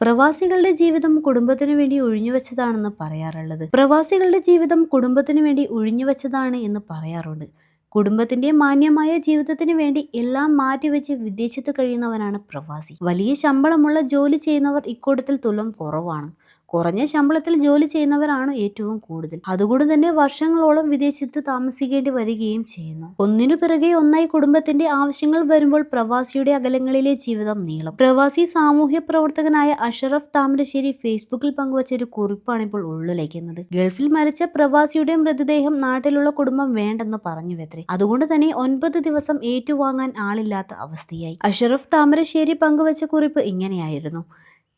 പ്രവാസികളുടെ ജീവിതം കുടുംബത്തിനു വേണ്ടി ഒഴിഞ്ഞുവെച്ചതാണെന്ന് പറയാറുള്ളത്. പ്രവാസികളുടെ ജീവിതം കുടുംബത്തിനു വേണ്ടി ഒഴിഞ്ഞുവെച്ചതാണ് എന്ന് പറയാറുണ്ട്. കുടുംബത്തിന്റെ മാന്യമായ ജീവിതത്തിന് വേണ്ടി എല്ലാം മാറ്റിവെച്ച് വിദേശത്ത് കഴിയുന്നവനാണ് പ്രവാസി. വലിയ ശമ്പളമുള്ള ജോലി ചെയ്യുന്നവർ ഇക്കൂട്ടത്തിൽ തുലം കുറവാണ്. കുറഞ്ഞ ശമ്പളത്തിൽ ജോലി ചെയ്യുന്നവരാണ് ഏറ്റവും കൂടുതൽ. അതുകൊണ്ട് തന്നെ വർഷങ്ങളോളം വിദേശത്ത് താമസിക്കേണ്ടി വരികയും ചെയ്യുന്നു. ഒന്നിനു പിറകെ ഒന്നായി കുടുംബത്തിന്റെ ആവശ്യങ്ങൾ വരുമ്പോൾ പ്രവാസിയുടെ അകലങ്ങളിലെ ജീവിതം നീളം. പ്രവാസി സാമൂഹ്യ പ്രവർത്തകനായ അഷറഫ് താമരശ്ശേരി ഫേസ്ബുക്കിൽ പങ്കുവച്ച ഒരു കുറിപ്പാണ് ഇപ്പോൾ ഉള്ളിലേക്കുന്നത്. ഗൾഫിൽ മരിച്ച പ്രവാസിയുടെ മൃതദേഹം നാട്ടിലുള്ള കുടുംബം വേണ്ടെന്ന് പറഞ്ഞു വെത്രേ. അതുകൊണ്ട് തന്നെ 9 ദിവസം ഏറ്റുവാങ്ങാൻ ആളില്ലാത്ത അവസ്ഥയായി. അഷറഫ് താമരശ്ശേരി പങ്കുവച്ച കുറിപ്പ് ഇങ്ങനെയായിരുന്നു: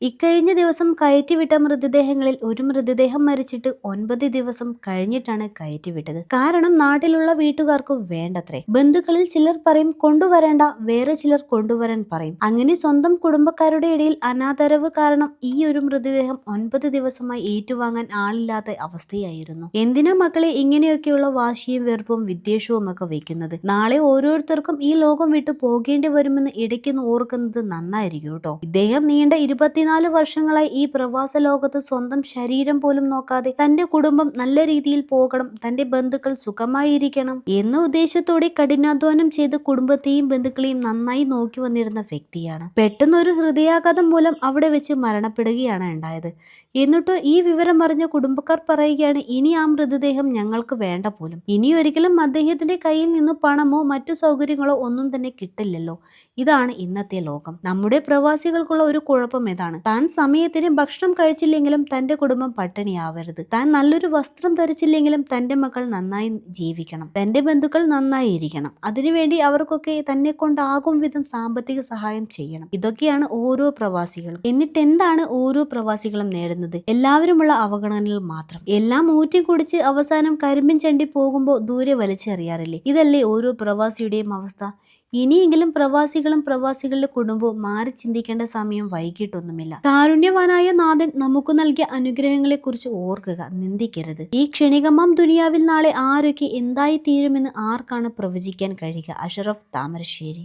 ഇക്കഴിഞ്ഞ ദിവസം കയറ്റിവിട്ട മൃതദേഹങ്ങളിൽ ഒരു മൃതദേഹം മരിച്ചിട്ട് 9 ദിവസം കഴിഞ്ഞിട്ടാണ് കയറ്റിവിട്ടത്. കാരണം നാട്ടിലുള്ള വീട്ടുകാർക്ക് വേണ്ടത്രേ. ബന്ധുക്കളിൽ ചിലർ പറയും കൊണ്ടുവരേണ്ട, വേറെ ചിലർ കൊണ്ടുവരാൻ പറയും. അങ്ങനെ സ്വന്തം കുടുംബക്കാരുടെ ഇടയിൽ അനാദരവ് കാരണം ഈ ഒരു മൃതദേഹം 9 ദിവസമായി ഏറ്റുവാങ്ങാൻ ആളില്ലാത്ത അവസ്ഥയായിരുന്നു. എന്തിനാ മക്കളെ ഇങ്ങനെയൊക്കെയുള്ള വാശിയും വെറുപ്പും വിദ്വേഷവും ഒക്കെ വെക്കുന്നത്? നാളെ ഓരോരുത്തർക്കും ഈ ലോകം വിട്ടു പോകേണ്ടി വരുമെന്ന് ഇടയ്ക്കൊന്ന് ഓർക്കുന്നത് നന്നായിരിക്കും കേട്ടോ. ഇദ്ദേഹം നീണ്ട 24 വർഷങ്ങളായി ഈ പ്രവാസ ലോകത്ത് സ്വന്തം ശരീരം പോലും നോക്കാതെ തന്റെ കുടുംബം നല്ല രീതിയിൽ പോകണം, തന്റെ ബന്ധുക്കൾ സുഖമായിരിക്കണം എന്ന ഉദ്ദേശത്തോടെ കഠിനാധ്വാനം ചെയ്ത് കുടുംബത്തെയും ബന്ധുക്കളെയും നന്നായി നോക്കി വന്നിരുന്ന വ്യക്തിയാണ്. പെട്ടെന്ന് ഒരു ഹൃദയാഘാതം മൂലം അവിടെ വെച്ച് മരണപ്പെടുകയാണ് ഉണ്ടായത്. എന്നിട്ടോ ഈ വിവരം അറിഞ്ഞ കുടുംബക്കാർ പറയുകയാണ്, ഇനി ആ മൃതദേഹം ഞങ്ങൾക്ക് വേണ്ട പോലും. ഇനി ഒരിക്കലും അദ്ദേഹത്തിന്റെ കയ്യിൽ നിന്ന് പണമോ മറ്റു സൗകര്യങ്ങളോ ഒന്നും തന്നെ കിട്ടില്ലല്ലോ. ഇതാണ് ഇന്നത്തെ ലോകം. നമ്മുടെ പ്രവാസികൾക്കുള്ള ഒരു കുഴപ്പം ഇതാണ്: താൻ സമയത്തിന് ഭക്ഷണം കഴിച്ചില്ലെങ്കിലും തന്റെ കുടുംബം പട്ടിണിയാവരുത്. താൻ നല്ലൊരു വസ്ത്രം ധരിച്ചില്ലെങ്കിലും തന്റെ മക്കൾ നന്നായി ജീവിക്കണം, തന്റെ ബന്ധുക്കൾ നന്നായി ഇരിക്കണം. അതിനുവേണ്ടി അവർക്കൊക്കെ തന്നെ കൊണ്ടാകും വിധം സാമ്പത്തിക സഹായം ചെയ്യണം. ഇതൊക്കെയാണ് ഓരോ പ്രവാസികളും. എന്നിട്ട് എന്താണ് ഓരോ പ്രവാസികളും നേടുന്നത്? എല്ലാവരുമുള്ള അവഗണനകൾ മാത്രം. എല്ലാം ഊറ്റി കുടിച്ച് അവസാനം കരിമ്പിൻ ചണ്ടി പോകുമ്പോൾ ദൂരെ വലിച്ചെറിയാറില്ലേ? ഇതല്ലേ ഓരോ പ്രവാസിയുടെയും അവസ്ഥ? ഇനിയെങ്കിലും പ്രവാസികളും പ്രവാസികളുടെ കുടുംബവും മാറി ചിന്തിക്കേണ്ട സമയം വൈകിട്ടൊന്നുമില്ല. കാരുണ്യവാനായ നാഥൻ നമുക്ക് നൽകിയ അനുഗ്രഹങ്ങളെ കുറിച്ച് ഓർക്കുക, നിന്ദിക്കരുത്. ഈ ക്ഷണികമാം ദുനിയാവിൽ നാളെ ആരൊക്കെ എന്തായി തീരുമെന്ന് ആർക്കാണ് പ്രവചിക്കാൻ കഴിയുക? അഷറഫ് താമരശ്ശേരി.